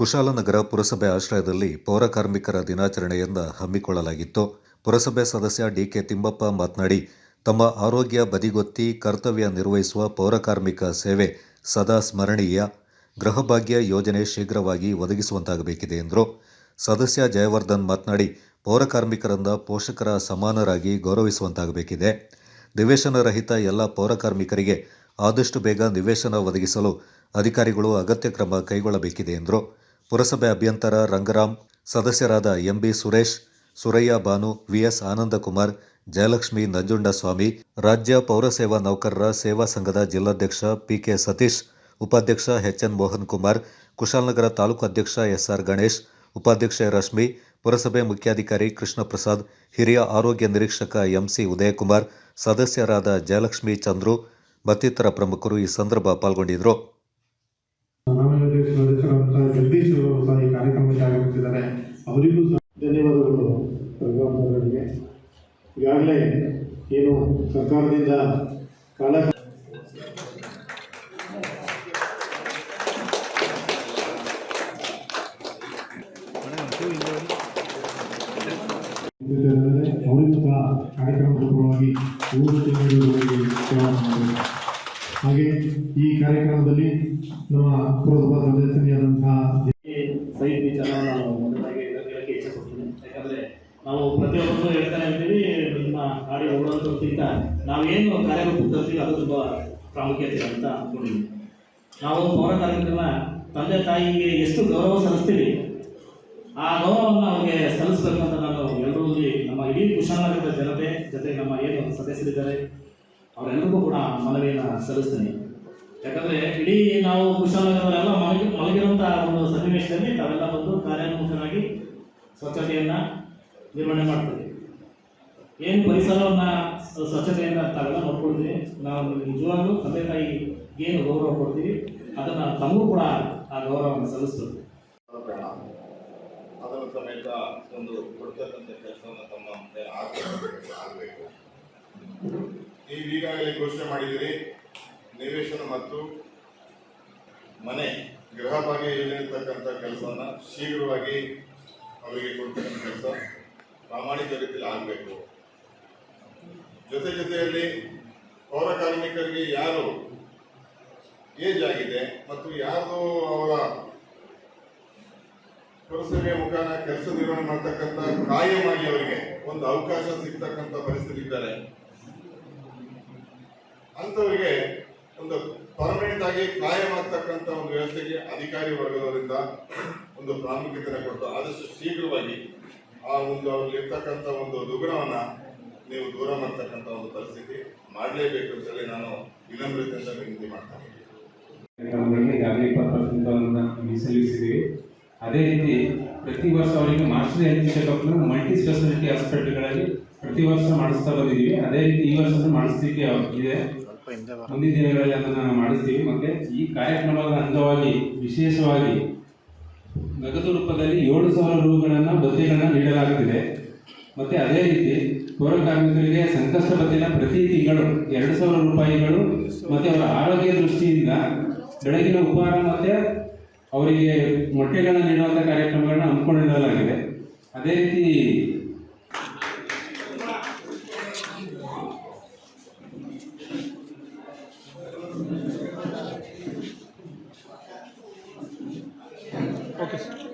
ಕುಶಾಲನಗರ ಪುರಸಭೆ ಆಶ್ರಯದಲ್ಲಿ ಪೌರ ಕಾರ್ಮಿಕರ ದಿನಾಚರಣೆಯನ್ನು ಹಮ್ಮಿಕೊಳ್ಳಲಾಗಿತ್ತು. ಪುರಸಭೆ ಸದಸ್ಯ ಡಿಕೆ ತಿಮ್ಮಪ್ಪ ಮಾತನಾಡಿ, ತಮ್ಮ ಆರೋಗ್ಯ ಬದಿಗೊತ್ತಿ ಕರ್ತವ್ಯ ನಿರ್ವಹಿಸುವ ಪೌರ ಕಾರ್ಮಿಕ ಸೇವೆ ಸದಾ ಸ್ಮರಣೀಯ. ಗೃಹಭಾಗ್ಯ ಯೋಜನೆ ಶೀಘ್ರವಾಗಿ ಒದಗಿಸುವಂತಾಗಬೇಕಿದೆ ಎಂದರು. ಸದಸ್ಯ ಜಯವರ್ಧನ್ ಮಾತನಾಡಿ, ಪೌರ ಕಾರ್ಮಿಕರನ್ನ ಪೋಷಕರ ಸಮಾನರಾಗಿ ಗೌರವಿಸುವಂತಾಗಬೇಕಿದೆ. ನಿವೇಶನ ರಹಿತ ಎಲ್ಲ ಪೌರ ಕಾರ್ಮಿಕರಿಗೆ ಆದಷ್ಟು ಬೇಗ ನಿವೇಶನ ಒದಗಿಸಲು ಅಧಿಕಾರಿಗಳು ಅಗತ್ಯ ಕ್ರಮ ಕೈಗೊಳ್ಳಬೇಕಿದೆ ಎಂದರು. ಪುರಸಭೆ ಅಭಿಯಂತರ ರಂಗರಾಮ್, ಸದಸ್ಯರಾದ ಎಂಬಿ ಸುರೇಶ್, ಸುರಯ್ಯ ಬಾನು, ವಿಎಸ್ ಆನಂದಕುಮಾರ್, ಜಯಲಕ್ಷ್ಮಿ ನಂಜುಂಡಸ್ವಾಮಿ, ರಾಜ್ಯ ಪೌರ ಸೇವಾ ನೌಕರರ ಸೇವಾ ಸಂಘದ ಜಿಲ್ಲಾಧ್ಯಕ್ಷ ಪಿಕೆ ಸತೀಶ್, ಉಪಾಧ್ಯಕ್ಷ ಎಚ್ಎನ್ ಮೋಹನ್ ಕುಮಾರ್, ಕುಶಾಲನಗರ ತಾಲೂಕು ಅಧ್ಯಕ್ಷ ಎಸ್ಆರ್ ಗಣೇಶ್, ಉಪಾಧ್ಯಕ್ಷೆ ರಶ್ಮಿ, ಪುರಸಭೆ ಮುಖ್ಯಾಧಿಕಾರಿ ಕೃಷ್ಣ ಪ್ರಸಾದ್, ಹಿರಿಯ ಆರೋಗ್ಯ ನಿರೀಕ್ಷಕ ಎಂಸಿ ಉದಯಕುಮಾರ್, ಸದಸ್ಯರಾದ ಜಯಲಕ್ಷ್ಮಿ ಚಂದ್ರು ಮತ್ತಿತರ ಪ್ರಮುಖರು ಈ ಸಂದರ್ಭ ಪಾಲ್ಗೊಂಡಿದ್ದರು. ಅವರಿಗೂ ಧನ್ಯವಾದಗಳು. ಈಗಾಗಲೇ ಏನು ಸರ್ಕಾರದಿಂದ ಕಾಲ ಅವರಿಗೂ ಸಹ ಕಾರ್ಯಕ್ರಮದ ಪರವಾಗಿ 3 ತಿಂಗಳವರೆಗೆ ಸೇವಾ ಮಾಡಬೇಕು. ಹಾಗೆ ಈ ಕಾರ್ಯಕ್ರಮದಲ್ಲಿ ನಮ್ಮ ಪುರಸಭಾ ಸದಸ್ಯರಾದಂತಹ ಸೈಟ್ ವಿಚಾರವನ್ನು ನಾವು ಮೊದಲಾಗಿ ಹೇಳಕ್ಕೆ ಇಚ್ಛೆಪಡ್ತೀನಿ. ಯಾಕಂದರೆ ನಾವು ಪ್ರತಿಯೊಬ್ಬರು ಹೇಳ್ತಾನೆ ಇರ್ತೀವಿ, ನಿಮ್ಮ ಗಾಡಿ ಓಡೋದಕ್ಕಿಂತ ನಾವೇನು ಕಾರ್ಯರೂಪಕ್ಕೆ ತರ್ತೀವಿ ಅದು ತುಂಬ ಪ್ರಾಮುಖ್ಯತೆ ಅಂತ ಅಂದ್ಕೊಂಡಿದ್ದೀವಿ. ನಾವು ಪೌರ ಕಾರ್ಮಿಕರನ್ನ ತಂದೆ ತಾಯಿಗೆ ಎಷ್ಟು ಗೌರವ ಸಲ್ಲಿಸ್ತೀವಿ, ಆ ಗೌರವವನ್ನು ಅವ್ರಿಗೆ ಸಲ್ಲಿಸಬೇಕಂತ ನಾನು ಎಲ್ಲರೂ ನಮ್ಮ ಇಡೀ ಕುಶಾಲನಗರದ ಜನತೆ ಜೊತೆಗೆ ನಮ್ಮ ಏನು ಸದಸ್ಯರಿದ್ದಾರೆ ಅವರೆಲ್ಲರಿಗೂ ಕೂಡ ಮನವಿಯನ್ನು ಸಲ್ಲಿಸ್ತೀನಿ. ಯಾಕಂದರೆ ಇಡೀ ನಾವು ಕುಶಾಲನಗರವರೆಲ್ಲ ಮಲಗಿರುವಂಥ ಒಂದು ಸನ್ನಿವೇಶದಲ್ಲಿ ತಾವೆಲ್ಲ ಬಂದು ಕಾರ್ಯೋನ್ಮುಖರಾಗಿ ಸ್ವಚ್ಛತೆಯನ್ನು ನಿರ್ವಹಣೆ ಮಾಡ್ತೀವಿ. ಏನು ಪರಿಸರವನ್ನು ಸ್ವಚ್ಛತೆಯನ್ನು ತಾವೆಲ್ಲ ನೋಡ್ಕೊಳ್ತೀವಿ. ನಾವು ನಿಜವಾಗ್ಲೂ ತಂದೆ ತಾಯಿಗೆ ಏನು ಗೌರವ ಕೊಡ್ತೀವಿ ಅದನ್ನು ತಮಗೂ ಕೂಡ ಆ ಗೌರವವನ್ನು ಸಲ್ಲಿಸ್ತೀವಿ. ಅದರ ಸಮೇತ ಒಂದು ಕೊಡ್ತಕ್ಕಂಥ ಕೆಲಸವನ್ನು ತಮ್ಮ ಮುಂದೆ ಆಗಬೇಕು. ನೀವು ಈಗಾಗಲೇ ಘೋಷಣೆ ಮಾಡಿದಿರಿ, ನಿವೇಶನ ಮತ್ತು ಮನೆ ಗೃಹ ಭಾಗ್ಯ ಯೋಜನೆ ಇರ್ತಕ್ಕಂಥ ಕೆಲಸವನ್ನು ಶೀಘ್ರವಾಗಿ ಅವರಿಗೆ ಕೊಡ್ತಕ್ಕಂಥ ಕೆಲಸ ಪ್ರಾಮಾಣಿಕ ರೀತಿಯಲ್ಲಿ ಆಗಬೇಕು. ಜೊತೆಯಲ್ಲಿ ಪೌರ ಕಾರ್ಮಿಕರಿಗೆ ಯಾರು ಏಜ್ ಆಗಿದೆ ಮತ್ತು ಯಾರು ಅವರ ಪುರಸಭೆಯ ಮುಖಾಂತರ ಕೆಲಸ ನಿರ್ವಹಣೆ ಮಾಡ್ತಕ್ಕಂಥ ಕಾಯಮಾಗಿ ಅವರಿಗೆ ಒಂದು ಅವಕಾಶ ಸಿಗ್ತಕ್ಕಂಥ ಪರಿಸ್ಥಿತಿ ಇದ್ದಾರೆ, ಅಂಥವರಿಗೆ ಒಂದು ಪರ್ಮನೆಂಟ್ ಆಗಿ ಕಾಯಮಾಗ್ತಕ್ಕಂಥ ಒಂದು ವ್ಯವಸ್ಥೆಗೆ ಅಧಿಕಾರಿ ವರ್ಗದವರಿಂದ ಒಂದು ಪ್ರಾಮುಖ್ಯತೆ ಕೊಟ್ಟು ಆದಷ್ಟು ಶೀಘ್ರವಾಗಿ ಆ ಒಂದು ಅವ್ರಿಗೆ ಇರ್ತಕ್ಕಂಥ ಒಂದು ದುಗುಣವನ್ನು ನೀವು ದೂರ ಮಾಡ್ತಕ್ಕಂಥ ಒಂದು ಪರಿಸ್ಥಿತಿ ಮಾಡಲೇಬೇಕು ಅಂತೇಳಿ ನಾನು ವಿನಮ್ರತೆಯಿಂದ ವಿನಂತಿ ಮಾಡ್ತೇನೆ. ಈಗಾಗಲೇ 20% ಮೀಸಲಿರಿಸಿದ್ದೀವಿ. ಅದೇ ರೀತಿ ಪ್ರತಿ ವರ್ಷ ಅವರಿಗೆ ಮಾಸ್ಟರ್ ಹೆಲ್ತ್ ಚೆಕಪ್ನ ಮಲ್ಟಿ ಸ್ಪೆಷಾಲಿಟಿ ಹಾಸ್ಪಿಟಲ್ಗಳಲ್ಲಿ ಪ್ರತಿ ವರ್ಷ ಮಾಡಿಸ್ತಾ ಬಂದಿದ್ದೀವಿ. ಅದೇ ರೀತಿ ಈ ವರ್ಷ ಮಾಡಿಸ್ಲಿಕ್ಕೆ ಇದೆ. ಮುಂದಿನ ದಿನಗಳಲ್ಲಿ ಅದನ್ನು ಮಾಡಿಸ್ತೀವಿ. ಮತ್ತು ಈ ಕಾರ್ಯಕ್ರಮದ ಅಂಗವಾಗಿ ವಿಶೇಷವಾಗಿ ನಗದು ರೂಪದಲ್ಲಿ 7,000 ರೂಗಳನ್ನು ಭತ್ಯೆಗಳನ್ನು ನೀಡಲಾಗುತ್ತಿದೆ. ಮತ್ತು ಅದೇ ರೀತಿ ಪೌರ ಕಾರ್ಮಿಕರಿಗೆ ಸಂಕಷ್ಟ ಭತ್ಯೆನ ಪ್ರತಿ ತಿಂಗಳು 2,000 ರೂಪಾಯಿಗಳು ಮತ್ತು ಅವರ ಆರೋಗ್ಯ ದೃಷ್ಟಿಯಿಂದ ಬೆಳಗಿನ ಉಪಹಾರ ಮತ್ತು ಅವರಿಗೆ ಮೊಟ್ಟೆಗಳನ್ನು ನೀಡುವಂಥ ಕಾರ್ಯಕ್ರಮಗಳನ್ನ ಹಮ್ಮಿಕೊಂಡಿಡಲಾಗಿದೆ. ಅದೇ ರೀತಿ ಓಕೆ ಸರ್.